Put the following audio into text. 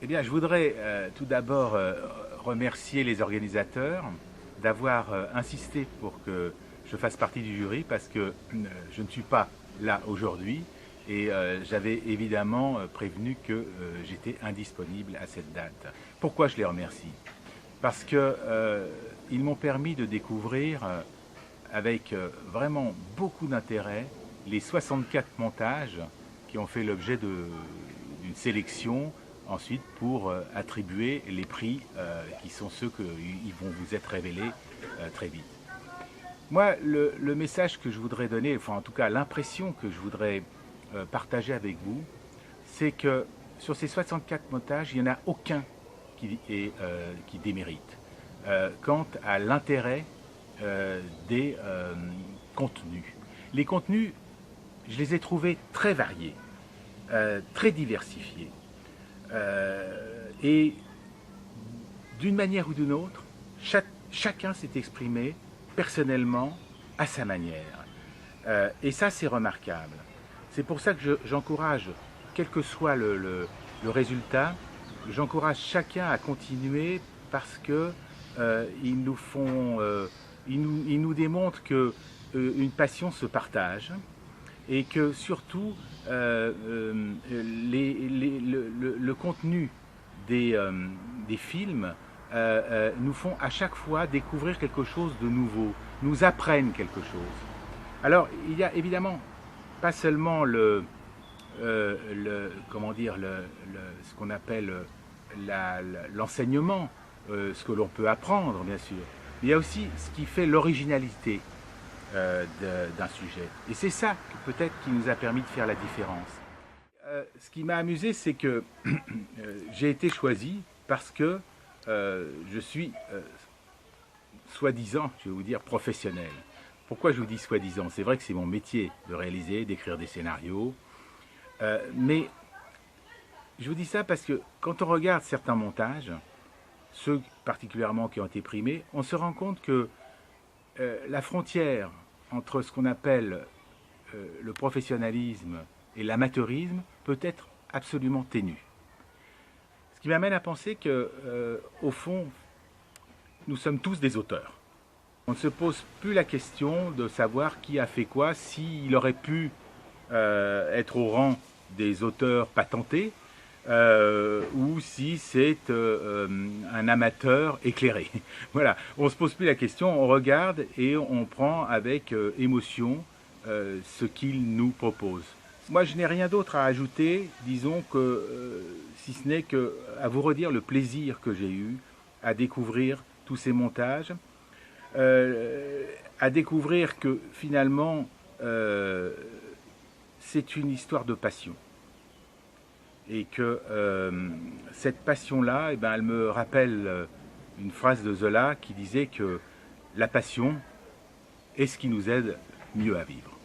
Eh bien, je voudrais tout d'abord remercier les organisateurs d'avoir insisté pour que je fasse partie du jury parce que je ne suis pas là aujourd'hui et j'avais évidemment prévenu que j'étais indisponible à cette date. Pourquoi je les remercie? Parce que ils m'ont permis de découvrir avec vraiment beaucoup d'intérêt les 64 montages qui ont fait l'objet d'une sélection ensuite pour attribuer les prix qui sont ceux qui vont vous être révélés très vite. Moi, le message que je voudrais donner, enfin en tout cas l'impression que je voudrais partager avec vous, c'est que sur ces 64 montages, il n'y en a aucun qui démérite quant à l'intérêt des contenus. Les contenus, je les ai trouvés très variés, très diversifiés. Et d'une manière ou d'une autre, chacun s'est exprimé personnellement à sa manière. Et ça, c'est remarquable. C'est pour ça que j'encourage, quel que soit le résultat, j'encourage chacun à continuer parce que ils nous démontrent que une passion se partage et que surtout le contenu des films nous font à chaque fois découvrir quelque chose de nouveau, nous apprennent quelque chose. Alors il y a évidemment pas seulement comment dire, ce qu'on appelle l'enseignement, ce que l'on peut apprendre bien sûr, mais il y a aussi ce qui fait l'originalité d'un sujet. Et c'est ça peut-être qui nous a permis de faire la différence. Ce qui m'a amusé, c'est que j'ai été choisi parce que je suis soi-disant, je vais vous dire, professionnel. Pourquoi je vous dis soi-disant? C'est vrai que c'est mon métier de réaliser, d'écrire des scénarios, mais je vous dis ça parce que quand on regarde certains montages, ceux particulièrement qui ont été primés, on se rend compte que la frontière entre ce qu'on appelle le professionnalisme et l'amateurisme peut être absolument ténue. Ce qui m'amène à penser que, au fond, nous sommes tous des auteurs. On ne se pose plus la question de savoir qui a fait quoi, s'il aurait pu être au rang des auteurs patentés, ou si c'est un amateur éclairé. Voilà, on ne se pose plus la question, on regarde et on prend avec émotion ce qu'il nous propose. Moi, je n'ai rien d'autre à ajouter, disons que, si ce n'est à vous redire le plaisir que j'ai eu à découvrir tous ces montages, à découvrir que finalement, c'est une histoire de passion. Et que cette passion-là, eh ben, elle me rappelle une phrase de Zola qui disait que la passion est ce qui nous aide mieux à vivre.